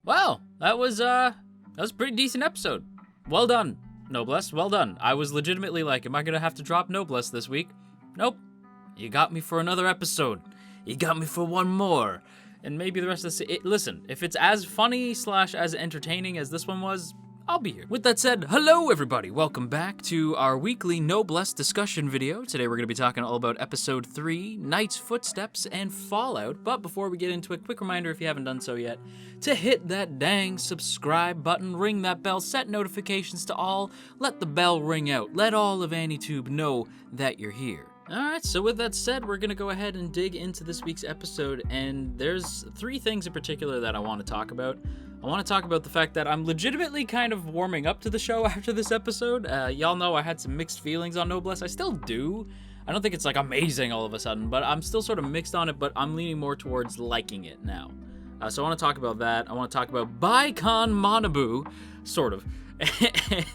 Well, that was a pretty decent episode. Well done, Noblesse. Well done. I was legitimately like, am I gonna have to drop Noblesse this week? Nope. You got me for another episode. You got me for one more. And maybe the rest of listen, if it's as funny / as entertaining as this one was, I'll be here. With that said, hello everybody. Welcome back to our weekly Noblesse discussion video. Today we're going to be talking all about episode 3, Knight's Footsteps and Fallout. But before we get into it, quick reminder if you haven't done so yet, to hit that dang subscribe button, ring that bell, set notifications to all, let the bell ring out, let all of AniTube know that you're here. Alright, so with that said, we're going to go ahead and dig into this week's episode, and there's 3 things in particular that I want to talk about. I want to talk about the fact that I'm legitimately kind of warming up to the show after this episode. Y'all know I had some mixed feelings on Noblesse. I still do. I don't think it's like amazing all of a sudden, but I'm still sort of mixed on it, but I'm leaning more towards liking it now. So I want to talk about that. I want to talk about Bicon Manabu, sort of,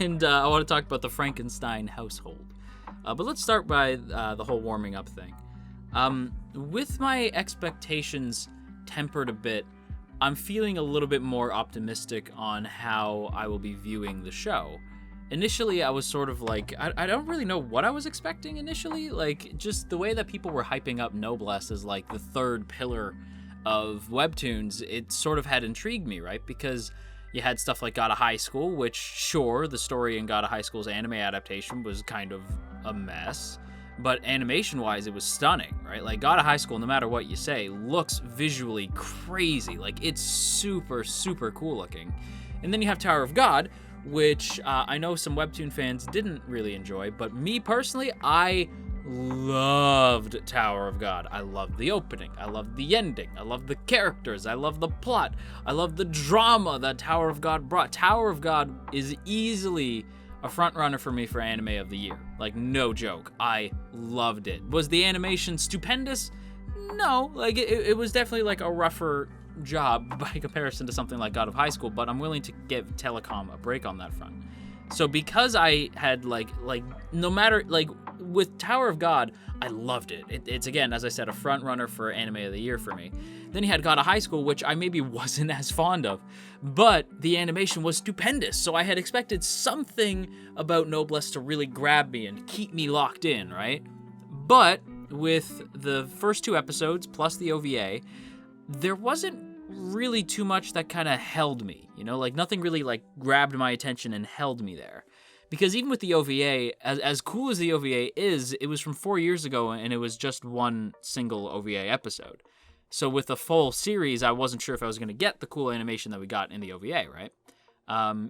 and I want to talk about the Frankenstein household. But let's start by the whole warming up thing. With my expectations tempered a bit, I'm feeling a little bit more optimistic on how I will be viewing the show. Initially, I was sort of like, I don't really know what I was expecting initially. Like, just the way that people were hyping up Noblesse as like the third pillar of webtoons, it sort of had intrigued me, right? Because you had stuff like God of High School, which, sure, the story in God of High School's anime adaptation was kind of a mess, but animation-wise, it was stunning, right? Like, God of High School, no matter what you say, looks visually crazy. Like, it's super, super cool looking. And then you have Tower of God, which I know some webtoon fans didn't really enjoy, but me personally, I loved Tower of God. I loved the opening. I loved the ending. I loved the characters. I loved the plot. I loved the drama that Tower of God brought. Tower of God is easily a front runner for me for anime of the year. Like, no joke. I loved it. Was the animation stupendous? No. Like, it was definitely like a rougher job by comparison to something like God of High School, but I'm willing to give Telecom a break on that front. So because I had like no matter, like, with Tower of God, I loved it. It's again, as I said, a front runner for anime of the year for me. Then you had God of High School, which I maybe wasn't as fond of, but the animation was stupendous. So I had expected something about Noblesse to really grab me and keep me locked in, right? But with the first 2 episodes plus the OVA, there wasn't really too much that kind of held me, you know, like nothing really like grabbed my attention and held me there. Because even with the OVA, as cool as the OVA is, it was from 4 years ago and it was just one single OVA episode. So with a full series, I wasn't sure if I was going to get the cool animation that we got in the OVA, right?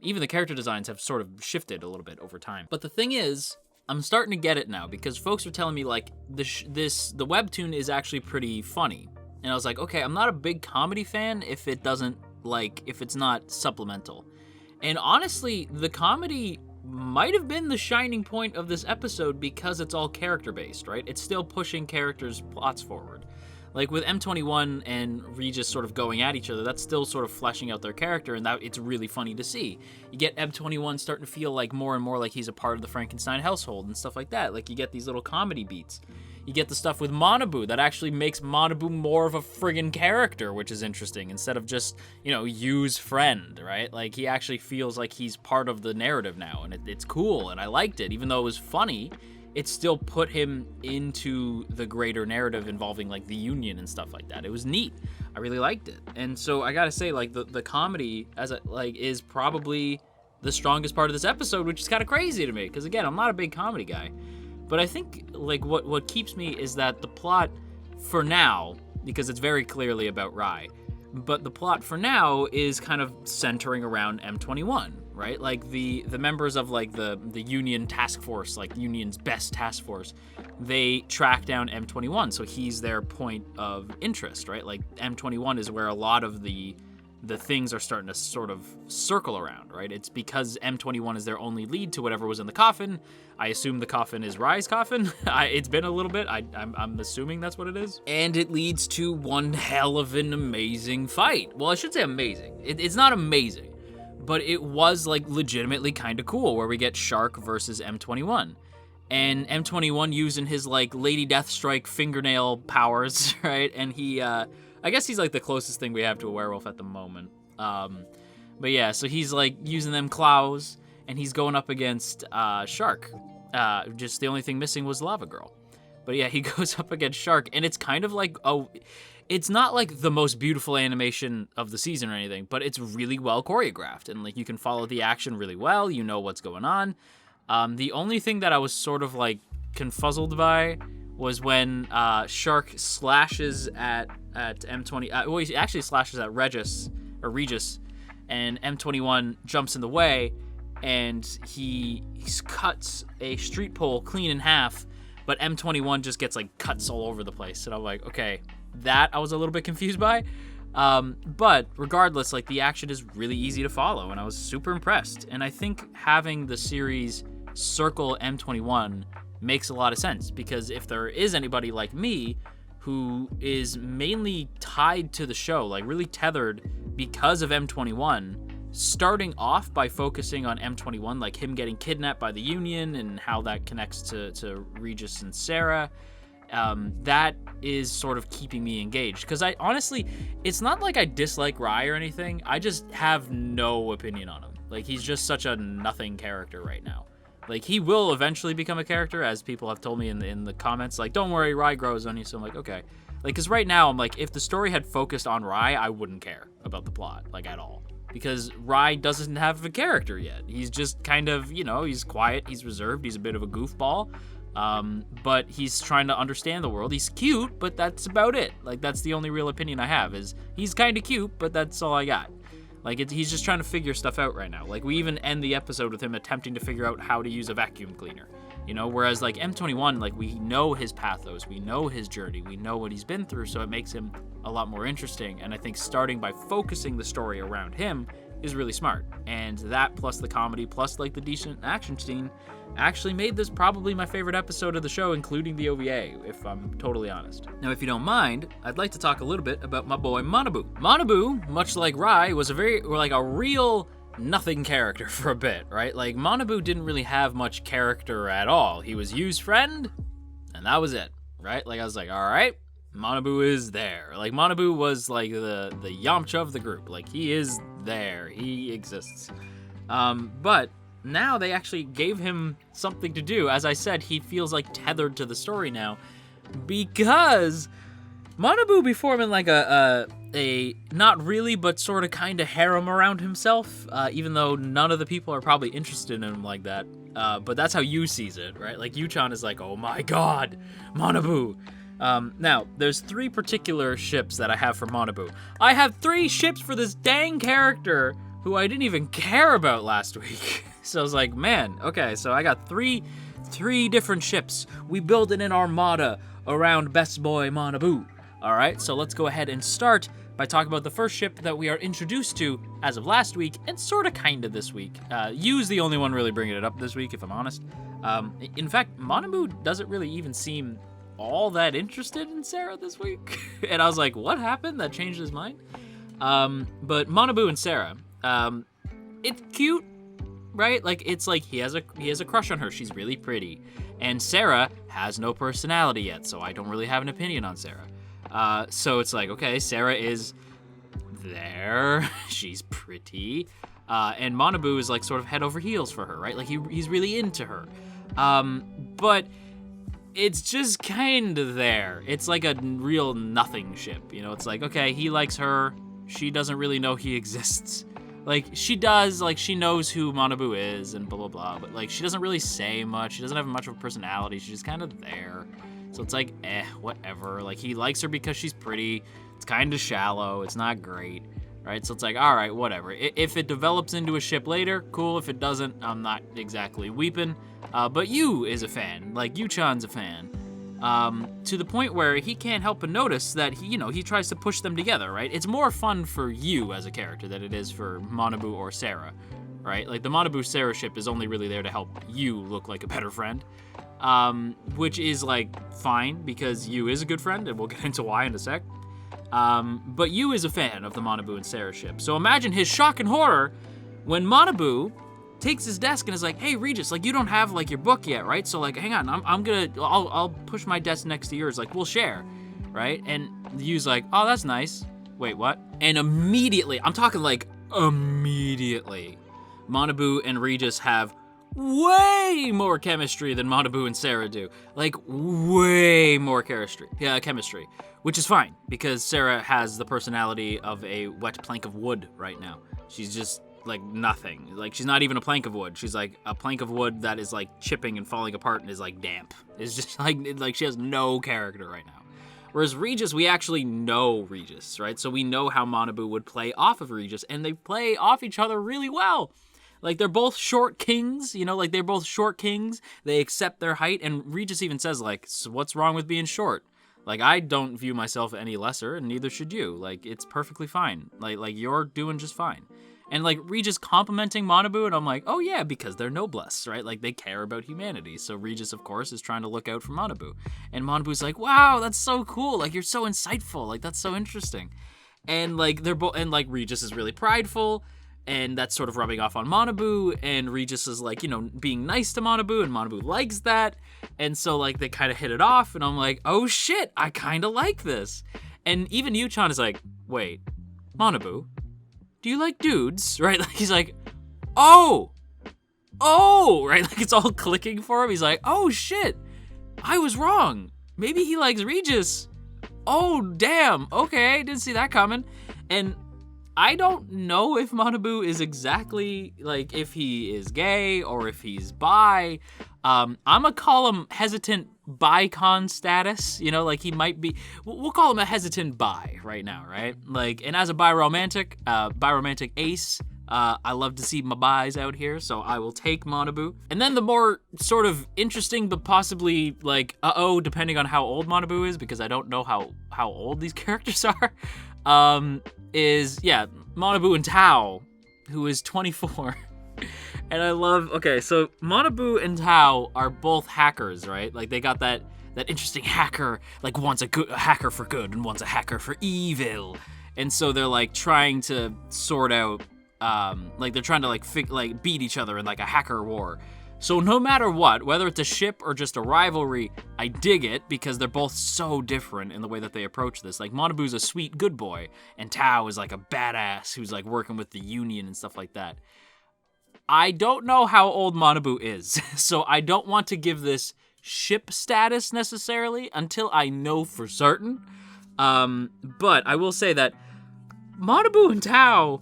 Even the character designs have sort of shifted a little bit over time. But the thing is, I'm starting to get it now because folks are telling me like the webtoon is actually pretty funny. And I was like, okay, I'm not a big comedy fan if it's not supplemental. And honestly, the comedy might have been the shining point of this episode because it's all character-based, right? It's still pushing characters' plots forward. Like with M21 and Regis sort of going at each other, that's still sort of fleshing out their character, and that it's really funny to see. You get M21 starting to feel like more and more like he's a part of the Frankenstein household and stuff like that. Like you get these little comedy beats. You get the stuff with Manabu that actually makes Manabu more of a friggin' character, which is interesting, instead of just, you know, Yu's friend, right? Like, he actually feels like he's part of the narrative now, and it's cool, and I liked it. Even though it was funny, it still put him into the greater narrative involving, like, the Union and stuff like that. It was neat. I really liked it. And so, I gotta say, like, the comedy, is probably the strongest part of this episode, which is kind of crazy to me, because, again, I'm not a big comedy guy. But I think, like, what keeps me is that the plot, for now, because it's very clearly about Rai, but the plot for now is kind of centering around M21, right? Like, the members of, like, the Union task force, like, Union's best task force, they track down M21, so he's their point of interest, right? Like, M21 is where a lot of the things are starting to sort of circle around, right? It's because M21 is their only lead to whatever was in the coffin. I assume the coffin is Rai's coffin. It's been a little bit. I'm assuming that's what it is. And it leads to one hell of an amazing fight. Well, I should say amazing. It's not amazing, but it was like legitimately kind of cool where we get Shark versus M21. And M21 using his like Lady Deathstrike fingernail powers, right? And he, I guess he's like the closest thing we have to a werewolf at the moment. But yeah, so he's like using them claws, and he's going up against Shark. Just the only thing missing was Lava Girl. But yeah, he goes up against Shark, and it's kind of like, it's not like the most beautiful animation of the season or anything, but it's really well choreographed, and like you can follow the action really well. You know what's going on. The only thing that I was sort of like confuzzled by was when Shark slashes at M20. Well, he actually slashes at Regis, and M21 jumps in the way, and he cuts a street pole clean in half, but M21 just gets like cuts all over the place, and I'm like, okay, that I was a little bit confused by. But regardless, like the action is really easy to follow, and I was super impressed. And I think having the series circle M21 makes a lot of sense, because if there is anybody like me who is mainly tied to the show, like really tethered because of M21, starting off by focusing on M21, like him getting kidnapped by the Union and how that connects to Regis and Sarah, that is sort of keeping me engaged. Because I honestly, it's not like I dislike Rai or anything, I just have no opinion on him. Like, he's just such a nothing character right now. Like, he will eventually become a character, as people have told me in the comments, like, don't worry, Rai grows on you. So I'm like, okay. Like, because right now, I'm like, if the story had focused on Rai, I wouldn't care about the plot, like, at all. Because Rai doesn't have a character yet. He's just kind of, you know, he's quiet, he's reserved, he's a bit of a goofball. But he's trying to understand the world. He's cute, but that's about it. Like, that's the only real opinion I have, is he's kind of cute, but that's all I got. Like, he's just trying to figure stuff out right now. Like, we even end the episode with him attempting to figure out how to use a vacuum cleaner. You know, whereas, like, M21, like, we know his pathos, we know his journey, we know what he's been through, so it makes him a lot more interesting. And I think starting by focusing the story around him is really smart. And that, plus the comedy, plus, like, the decent action scene, actually made this probably my favorite episode of the show, including the OVA, if I'm totally honest. Now, if you don't mind, I'd like to talk a little bit about my boy Manabu. Manabu, much like Rai, was a real nothing character for a bit, right? Like, Manabu didn't really have much character at all. He was Yu's friend, and that was it, right? Like, I was like, all right, Manabu is there. Like, Manabu was like the Yamcha of the group. Like, he is there. He exists. But now they actually gave him something to do. As I said, he feels like tethered to the story now, because Manabu be forming like a not really, but sort of kind of harem around himself, even though none of the people are probably interested in him like that. But that's how Yu sees it, right? Like, Yu-chan is like, oh my god, Manabu. Now, there's 3 particular ships that I have for Manabu. I have 3 ships for this dang character who I didn't even care about last week. So I was like, man, okay, so I got three different ships. We build an armada around best boy Manabu. All right, so let's go ahead and start by talking about the first ship that we are introduced to as of last week, and sort of kind of this week. Yu's the only one really bringing it up this week, if I'm honest. In fact, Manabu doesn't really even seem all that interested in Sarah this week. And I was like, what happened that changed his mind? But Manabu and Sarah, it's cute, right? Like, it's like he has a crush on her. She's really pretty. And Sarah has no personality yet, so I don't really have an opinion on Sarah. So it's like, okay, Sarah is there. She's pretty. And Manabu is like sort of head over heels for her, right? Like, he's really into her. But it's just kind of there. It's like a real nothing ship, you know? It's like, okay, he likes her. She doesn't really know he exists. Like, she does, like, she knows who Manabu is and blah, blah, blah, but, like, she doesn't really say much. She doesn't have much of a personality. She's just kind of there. So it's like, whatever. Like, he likes her because she's pretty. It's kind of shallow. It's not great, right? So it's like, all right, whatever. If it develops into a ship later, cool. If it doesn't, I'm not exactly weeping. But Yu is a fan. Like, Yu-chan's a fan. To the point where he can't help but notice that he tries to push them together, right? It's more fun for Yu as a character than it is for Manabu or Sarah, right? Like, the Manabu-Sarah ship is only really there to help Yu look like a better friend, which is, like, fine, because Yu is a good friend, and we'll get into why in a sec. But Yu is a fan of the Manabu and Sarah ship, so imagine his shock and horror when Manabu takes his desk and is like, hey, Regis, like, you don't have, like, your book yet, right? So, like, hang on, I'll push my desk next to yours, like, we'll share, right? And Yu's like, oh, that's nice. wait, what? And immediately, I'm talking like immediately, Manabu and Regis have way more chemistry than Manabu and Sarah do. Like, way more chemistry, which is fine, because Sarah has the personality of a wet plank of wood right now. She's just like nothing. Like, she's not even a plank of wood. She's like a plank of wood that is like chipping and falling apart and is like damp. It's just like she has no character right now. Whereas Regis, we actually know Regis, right? So we know how Manabu would play off of Regis, and they play off each other really well. Like, they're both short kings, you know, like, they're both short kings. They accept their height, and Regis even says, like, so what's wrong with being short? Like, I don't view myself any lesser, and neither should you. Like, it's perfectly fine. Like you're doing just fine. And, like, Regis complimenting Manabu, and I'm like, oh, yeah, because they're Noblesse, right? Like, they care about humanity. So Regis, of course, is trying to look out for Manabu. And Manabu's like, wow, that's so cool. Like, you're so insightful. Like, that's so interesting. And, like, they're both, and, like, Regis is really prideful, and that's sort of rubbing off on Manabu, and Regis is, like, you know, being nice to Manabu, and Manabu likes that. And so, like, they kind of hit it off, and I'm like, oh, shit, I kind of like this. And even Yuchan is like, wait, Manabu, do you like dudes, right? Like, he's like, oh, right? Like, it's all clicking for him. He's like, oh, shit, I was wrong. Maybe he likes Regis. Oh, damn, okay, didn't see that coming. And I don't know if Manabu is exactly, like, if he is gay or if he's bi. I'm gonna call him hesitant bi-con status, you know, like he might be, we'll call him a hesitant bi right now, right? Like, and as a bi-romantic ace, I love to see my bis out here, so I will take Manabu. And then the more sort of interesting, but possibly like, depending on how old Manabu is, because I don't know how old these characters are, is, yeah, Manabu and Tao, who is 24. And I love, okay, so Manabu and Tao are both hackers, right? Like, they got that interesting hacker, like, one's a hacker for good and one's a hacker for evil. And so they're, like, trying to sort out, like, they're trying to, like, beat each other in, like, a hacker war. So no matter what, whether it's a ship or just a rivalry, I dig it, because they're both so different in the way that they approach this. Like, Manabu's a sweet good boy, and Tao is, like, a badass who's, like, working with the Union and stuff like that. I don't know how old Manabu is, so I don't want to give this ship status necessarily until I know for certain. But I will say that Manabu and Tao,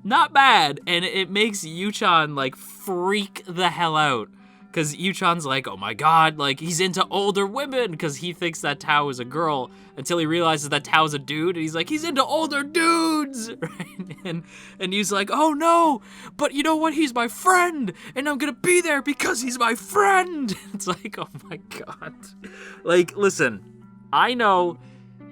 not bad, and it makes Yuchan, like, freak the hell out. Because Yuchan's like, oh my god, like, he's into older women, because he thinks that Tao is a girl, until he realizes that Tao's a dude, and he's like, he's into older dudes, right? And he's like, oh no, but you know what, he's my friend, and I'm gonna be there because he's my friend. It's like, oh my god. Like, listen, I know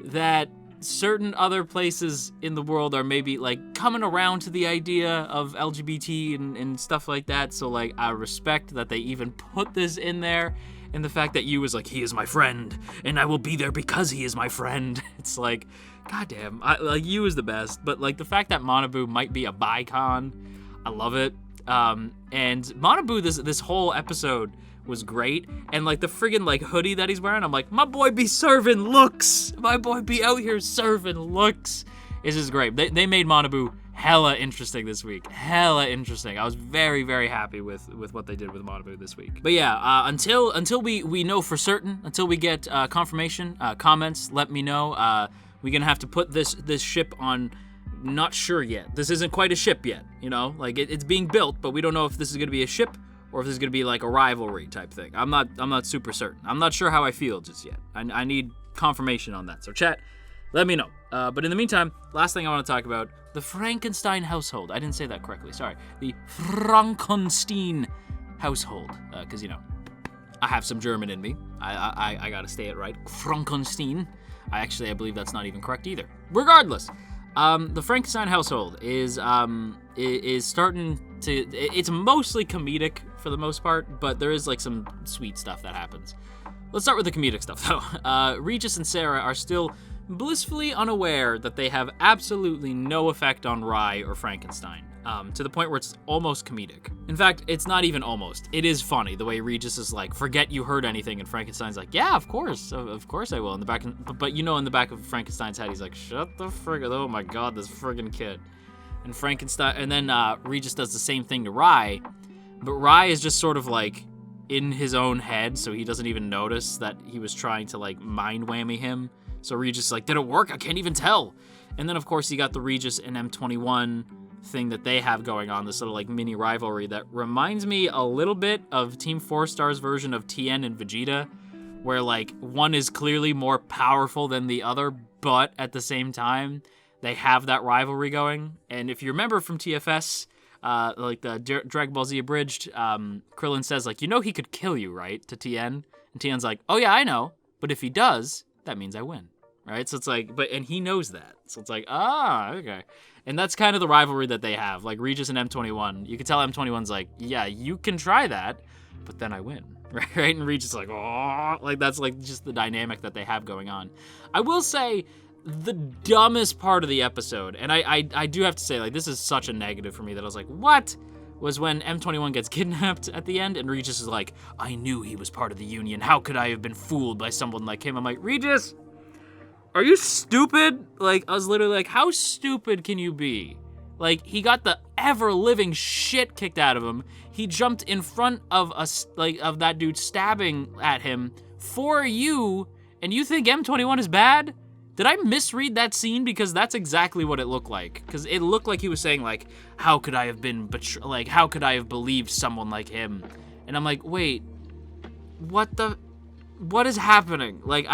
that certain other places in the world are maybe, like, coming around to the idea of LGBT and stuff like that, so, like, I respect that they even put this in there, and the fact that Yu is like, he is my friend, and I will be there because he is my friend. It's like, goddamn, like, Yu is the best, but, like, the fact that Manabu might be a bi-con, I love it. And Manabu, this whole episode was great, and, like, the friggin', like, hoodie that he's wearing, I'm like, my boy be serving looks, my boy be out here serving looks. This is great. They made Manabu hella interesting this week, hella interesting. I was very, very happy with what they did with Manabu this week. But yeah, until we know for certain, until we get confirmation, comments, let me know. We're gonna have to put this ship on, not sure yet. This isn't quite a ship yet, you know, like, it's being built, but we don't know if this is gonna be a ship or if this is gonna be like a rivalry type thing. I'm not super certain. I'm not sure how I feel just yet. I need confirmation on that. So chat, let me know. But in the meantime, last thing I want to talk about, the Frankenstein household. I didn't say that correctly, sorry. The Frankenstein household, because, you know, I have some German in me. I gotta stay it right. Frankenstein. I believe that's not even correct either. Regardless, the Frankenstein household is starting to, it's mostly comedic for the most part, but there is, like, some sweet stuff that happens. Let's start with the comedic stuff, though. Regis and Sarah are still blissfully unaware that they have absolutely no effect on Rye or Frankenstein. to the point where it's almost comedic. In fact, it's not even almost. It is funny the way Regis is like, forget you heard anything, and Frankenstein's like, yeah, of course I will. In the back, but in the back of Frankenstein's head, he's like, shut the frick, oh my god, this friggin' kid. And Frankenstein, and then Regis does the same thing to Rye, but Rye is just sort of like in his own head, so he doesn't even notice that he was trying to like mind whammy him. So Regis is like, did it work? I can't even tell. And then of course you got the Regis and M21 thing that they have going on, this little like mini rivalry that reminds me a little bit of Team 4-Star's version of Tien and Vegeta, where like one is clearly more powerful than the other, but at the same time they have that rivalry going. And if you remember from TFS, like the Dragon Ball Z Abridged, Krillin says like, he could kill you, right, to Tien, and Tien's like, oh yeah, I know, but if he does, that means I win, right? So it's like, and he knows that, so it's like, okay. And that's kind of the rivalry that they have, like Regis and M21. You can tell M21's like, yeah, you can try that, but then I win, right? And Regis is like, oh, like that's like just the dynamic that they have going on. I will say, the dumbest part of the episode, and I do have to say, like, this is such a negative for me that I was like, what? Was when M21 gets kidnapped at the end, and Regis is like, I knew he was part of the Union. How could I have been fooled by someone like him? I'm like, Regis, are you stupid? Like, I was literally like, how stupid can you be? Like, he got the ever-living shit kicked out of him. He jumped in front of us, like, of that dude stabbing at him for you, and you think M21 is bad? Did I misread that scene? Because that's exactly what it looked like. Because it looked like he was saying, like, how could I have been, how could I have believed someone like him? And I'm like, wait, what is happening? Like,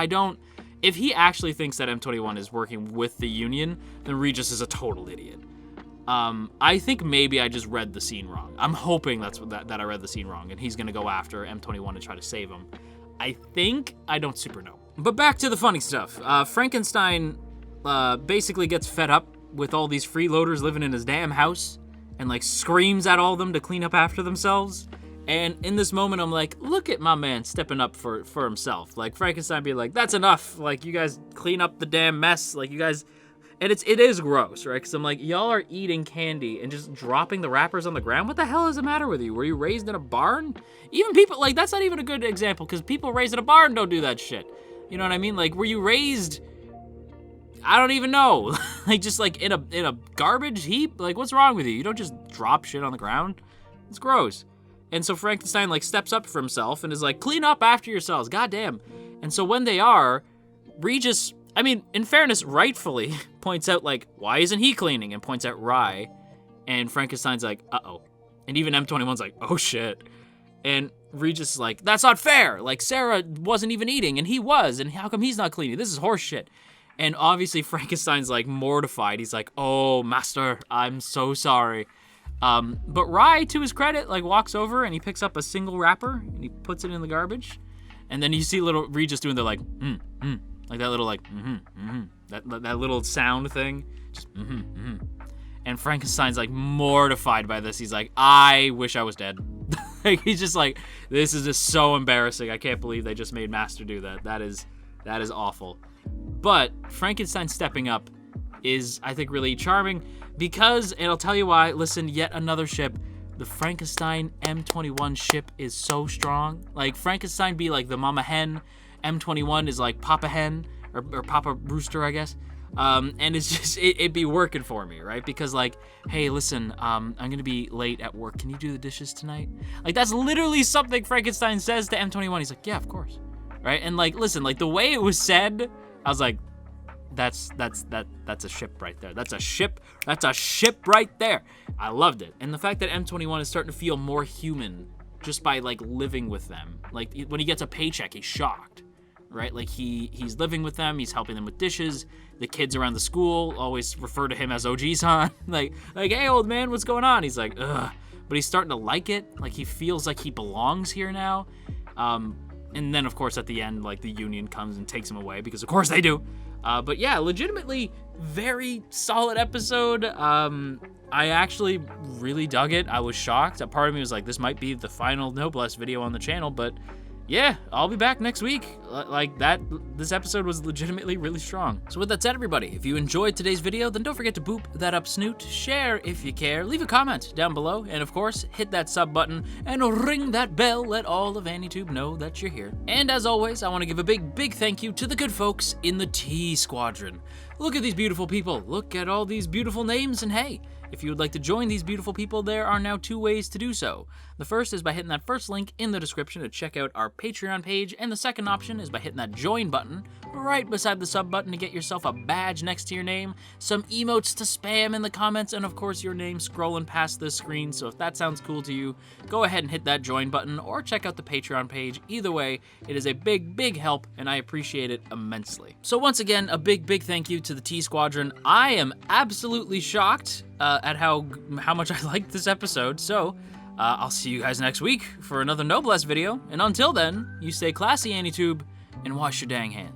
if he actually thinks that M21 is working with the Union, then Regis is a total idiot. I think maybe I just read the scene wrong. I'm hoping that I read the scene wrong, and he's gonna go after M21 to try to save him. I don't super know. But back to the funny stuff. Frankenstein basically gets fed up with all these freeloaders living in his damn house and like screams at all of them to clean up after themselves. And in this moment, I'm like, look at my man stepping up for himself. Like Frankenstein be like, that's enough. Like, you guys clean up the damn mess. Like, you guys, and it is gross, right? Because I'm like, y'all are eating candy and just dropping the wrappers on the ground. What the hell is the matter with you? Were you raised in a barn? Even people, like, that's not even a good example, because people raised in a barn don't do that shit. You know what I mean? Like, were you raised, I don't even know, like, just like in a garbage heap? Like, what's wrong with you? You don't just drop shit on the ground. It's gross. And so Frankenstein like steps up for himself and is like, clean up after yourselves, goddamn. And so when they are, Regis, I mean, in fairness, rightfully points out like, why isn't he cleaning? And points out Rye. And Frankenstein's like, uh-oh. And even M21's like, oh shit. And Regis is like, that's not fair. Like, Sarah wasn't even eating and he was, and how come he's not cleaning? This is horse shit. And obviously Frankenstein's like mortified. He's like, oh, master, I'm so sorry. But Rye, to his credit, like walks over and he picks up a single wrapper and he puts it in the garbage. And then you see little Regis doing the like, like that little like, that little sound thing. Just, And Frankenstein's like mortified by this. He's like, I wish I was dead. Like, he's just like, this is just so embarrassing. I can't believe they just made Master do that. That is awful. But Frankenstein stepping up is, I think, really charming because, and I'll tell you why, listen, yet another ship, the Frankenstein M21 ship is so strong. Like, Frankenstein be like the mama hen, M21 is like Papa Hen, or Papa Rooster, I guess. And it's just, it'd be working for me, right? Because like, hey, listen, I'm gonna be late at work. Can you do the dishes tonight? Like, that's literally something Frankenstein says to M21. He's like, yeah, of course. Right? And like, listen, like the way it was said, I was like, that's a ship right there. That's a ship right there. I loved it. And the fact that M21 is starting to feel more human just by like living with them. Like when he gets a paycheck, he's shocked. Right? Like he's living with them, he's helping them with dishes. The kids around the school always refer to him as OG-san. like, hey old man, what's going on? He's like, ugh. But he's starting to like it. Like he feels like he belongs here now. And then of course at the end, like the Union comes and takes him away because of course they do. But yeah, legitimately very solid episode. I actually really dug it. I was shocked. A part of me was like, this might be the final Noblesse video on the channel, but yeah, I'll be back next week. Like that, this episode was legitimately really strong. So with that said, everybody, if you enjoyed today's video, then don't forget to boop that up snoot, share if you care, leave a comment down below, and of course, hit that sub button and ring that bell. Let all of AniTube know that you're here. And as always, I want to give a big thank you to the good folks in the T Squadron. Look at these beautiful people. Look at all these beautiful names, and hey, if you would like to join these beautiful people, there are now 2 ways to do so. The first is by hitting that first link in the description to check out our Patreon page, and the second option is by hitting that join button right beside the sub button to get yourself a badge next to your name, some emotes to spam in the comments, and of course your name scrolling past this screen. So if that sounds cool to you, go ahead and hit that join button or check out the Patreon page. Either way, it is a big help, and I appreciate it immensely. So once again, a big thank you to the T Squadron. I am absolutely shocked at how much I liked this episode. So I'll see you guys next week for another Noblesse video, and until then, you stay classy, AniTube, and wash your dang hands.